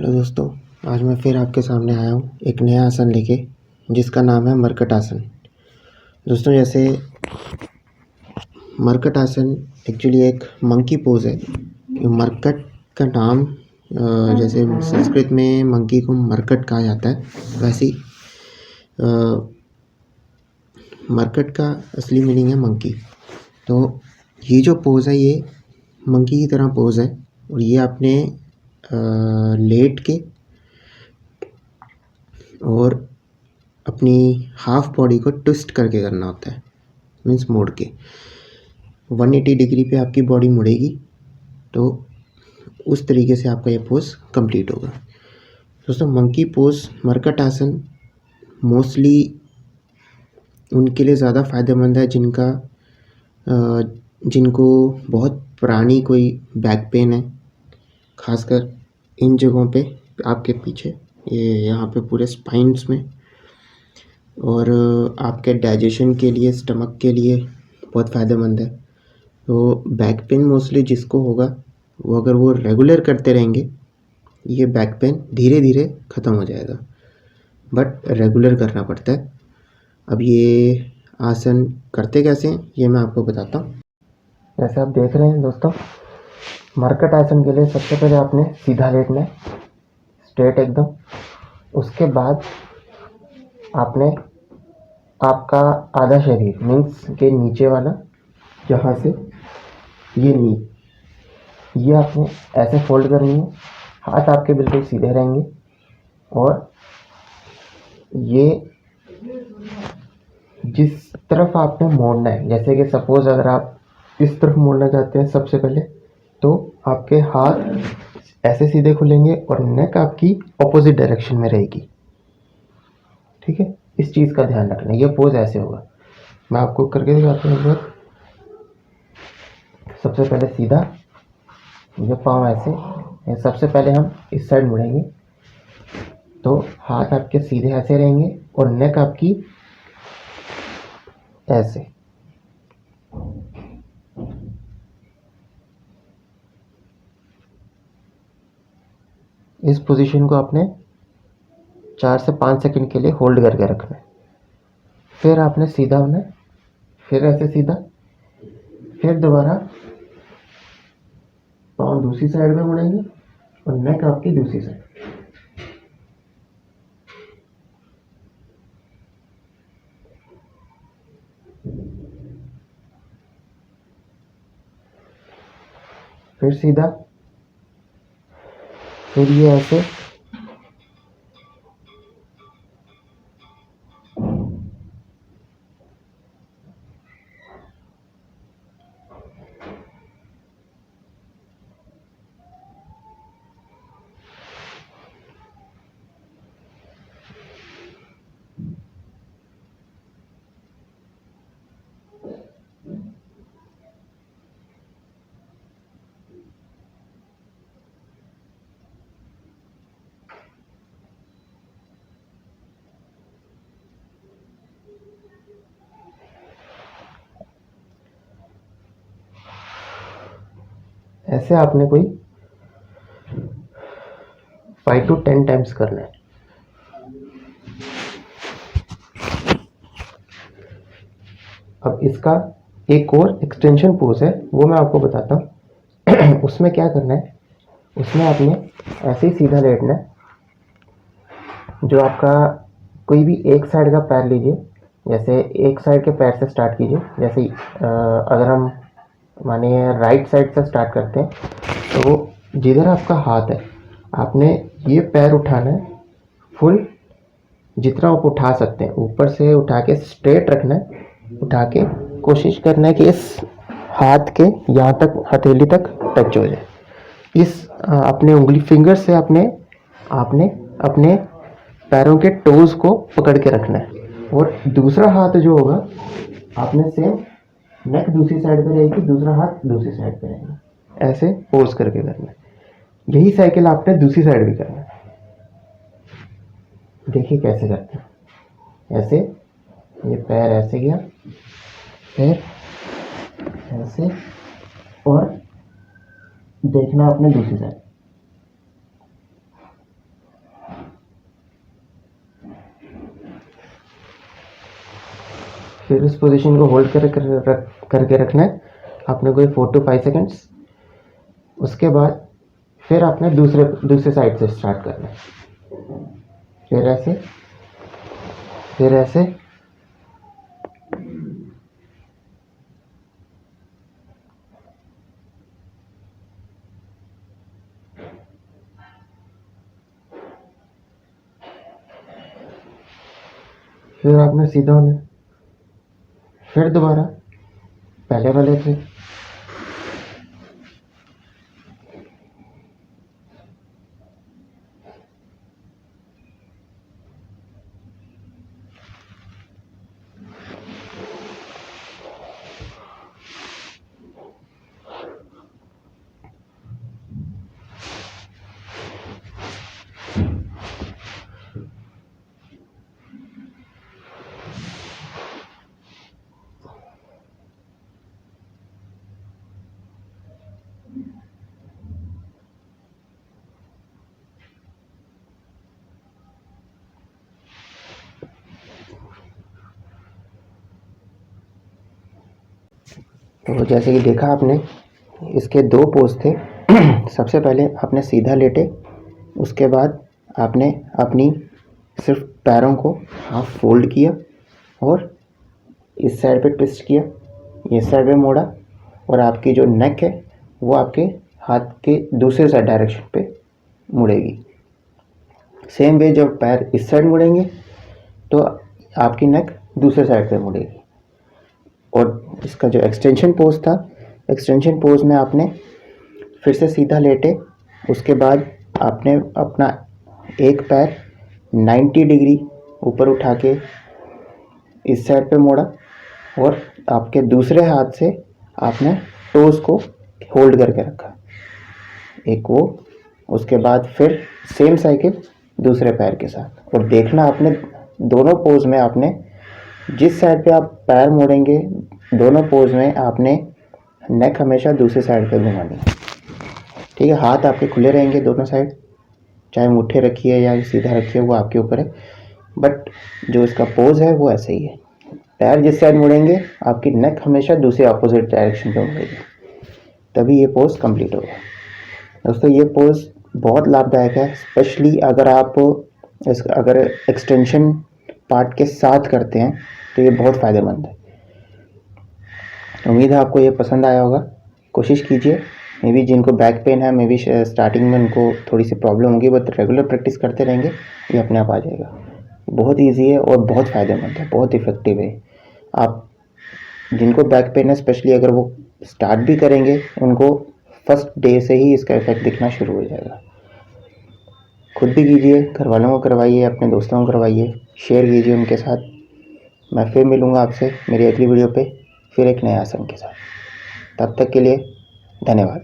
Hello दोस्तों, आज मैं फिर आपके सामने आया हूँ एक नया आसन लेके जिसका नाम है मरकट आसन। दोस्तों, जैसे मरकट आसन एक्चुअली एक मंकी पोज है। मरकट का नाम जैसे संस्कृत में मंकी को मरकट कहा जाता है, वैसे ही मरकट का असली मीनिंग है मंकी। तो ये जो पोज है ये मंकी की तरह पोज है और ये आपने लेट के और अपनी हाफ बॉडी को ट्विस्ट करके करना होता है, मीन्स मोड़ के 180 डिग्री पे आपकी बॉडी मुड़ेगी, तो उस तरीके से आपका ये पोज कंप्लीट होगा। दोस्तों, मंकी पोज मरकट आसन मोस्टली उनके लिए ज़्यादा फ़ायदेमंद है जिनको बहुत पुरानी कोई बैक पेन है, खासकर इन जगहों पे आपके पीछे ये यहाँ पे पूरे स्पाइन्स में, और आपके डाइजेशन के लिए, स्टमक के लिए बहुत फ़ायदेमंद है। तो बैक पेन मोस्टली जिसको होगा वो अगर वो रेगुलर करते रहेंगे ये बैक पेन धीरे धीरे ख़त्म हो जाएगा, बट रेगुलर करना पड़ता है। अब ये आसन करते कैसे हैं ये मैं आपको बताता हूँ। जैसे आप देख रहे हैं दोस्तों, मरकट आसन के लिए सबसे पहले आपने सीधा लेटना है, स्ट्रेट एकदम। उसके बाद आपने आपका आधा शरीर मीन्स के नीचे वाला, जहाँ से ये नी, ये आपने ऐसे फोल्ड करनी है। हाथ आपके बिल्कुल सीधे रहेंगे और ये जिस तरफ आपने मोड़ना है, जैसे कि सपोज अगर आप इस तरफ मोड़ना चाहते हैं सबसे पहले, तो आपके हाथ ऐसे सीधे खुलेंगे और नेक आपकी ऑपोजिट डायरेक्शन में रहेगी। ठीक है, इस चीज़ का ध्यान रखना। ये पोज ऐसे होगा, मैं आपको करके दिखाता हूँ एक बार। सबसे पहले सीधा, ये पाँव ऐसे, सबसे पहले हम इस साइड मुड़ेंगे तो हाथ आपके सीधे ऐसे रहेंगे और नेक आपकी ऐसे। इस पोजीशन को आपने 4 से 5 सेकंड के लिए होल्ड करके रखना है। फिर आपने सीधा होना है, फिर ऐसे सीधा, फिर दोबारा पाँव दूसरी साइड में मुड़ेंगे और नेक आपकी दूसरी साइड। फिर सीधा, फिर ये ऐसे, ऐसे आपने कोई 5 to 10 टाइम्स करना है। अब इसका एक और एक्सटेंशन पोज है, वो मैं आपको बताता हूँ। उसमें क्या करना है, उसमें आपने ऐसे ही सीधा लेटना है। जो आपका कोई भी एक साइड का पैर लीजिए, जैसे एक साइड के पैर से स्टार्ट कीजिए। जैसे अगर हम माने राइट साइड से स्टार्ट करते हैं, तो जिधर आपका हाथ है आपने ये पैर उठाना है, फुल जितना आप उठा सकते हैं ऊपर से उठा के स्ट्रेट रखना है। उठा के कोशिश करना है कि इस हाथ के यहाँ तक, हथेली तक टच हो जाए। इस अपने उंगली फिंगर से आपने अपने पैरों के टोज को पकड़ के रखना है। और दूसरा हाथ जो होगा आपने सेम, नेक दूसरी साइड पे रहेगी, दूसरा हाथ दूसरी साइड पे रहेगा, ऐसे पोज करके करना है। यही साइकिल आपने दूसरी साइड भी करना है। देखिए कैसे करते हैं। ऐसे, ये पैर ऐसे गया, फिर ऐसे, और देखना आपने दूसरी साइड। फिर इस पोजीशन को होल्ड करके रखना है आपने कोई 4 to 5 सेकेंड्स। उसके बाद फिर आपने दूसरे साइड से स्टार्ट करना है, फिर ऐसे, फिर ऐसे, फिर आपने सीधा होना, फिर दोबारा पहले वाले से, तो जैसे कि देखा आपने, इसके 2 पोज थे। सबसे पहले आपने सीधा लेटे, उसके बाद आपने अपनी सिर्फ पैरों को हाफ फोल्ड किया और इस साइड पे ट्विस्ट किया, इस साइड पे मोड़ा, और आपकी जो नेक है वो आपके हाथ के दूसरे साइड डायरेक्शन पे मुड़ेगी। सेम वे जब पैर इस साइड मुड़ेंगे तो आपकी नेक दूसरे साइड पे मुड़ेगी। और इसका जो एक्सटेंशन पोज था, एक्सटेंशन पोज में आपने फिर से सीधा लेटे, उसके बाद आपने अपना एक पैर 90 डिग्री ऊपर उठा के इस साइड पे मोड़ा और आपके दूसरे हाथ से आपने टोज को होल्ड करके रखा, एक वो। उसके बाद फिर सेम साइकिल दूसरे पैर के साथ। और देखना आपने दोनों पोज में आपने जिस साइड पे आप पैर मोड़ेंगे, दोनों पोज में आपने नेक हमेशा दूसरे साइड पे घुमानी है, ठीक है। हाथ आपके खुले रहेंगे दोनों साइड, चाहे मुट्ठे रखिए या सीधा रखिए, वो आपके ऊपर है, बट जो इसका पोज है वो ऐसे ही है। पैर जिस साइड मुड़ेंगे आपकी नेक हमेशा दूसरे अपोजिट डायरेक्शन पे मुड़ेगी, तभी ये पोज कंप्लीट होगा। दोस्तों ये पोज बहुत लाभदायक है, स्पेशली अगर आप अगर एक्सटेंशन पार्ट के साथ करते हैं तो ये बहुत फ़ायदेमंद है। उम्मीद है आपको ये पसंद आया होगा, कोशिश कीजिए। मे बी जिनको बैक पेन है, मे बी स्टार्टिंग में उनको थोड़ी सी प्रॉब्लम होगी, बट रेगुलर प्रैक्टिस करते रहेंगे ये अपने आप आ जाएगा। बहुत ईजी है और बहुत फ़ायदेमंद है, बहुत इफ़ेक्टिव है। आप जिनको बैक पेन है, स्पेशली अगर वो स्टार्ट भी करेंगे, उनको फर्स्ट डे से ही इसका इफेक्ट दिखना शुरू हो जाएगा। खुद भी कीजिए, घर वालों को करवाइए, अपने दोस्तों को करवाइए, शेयर कीजिए उनके साथ। मैं फिर मिलूँगा आपसे मेरी अगली वीडियो पे फिर एक नए आसन के साथ। तब तक के लिए धन्यवाद।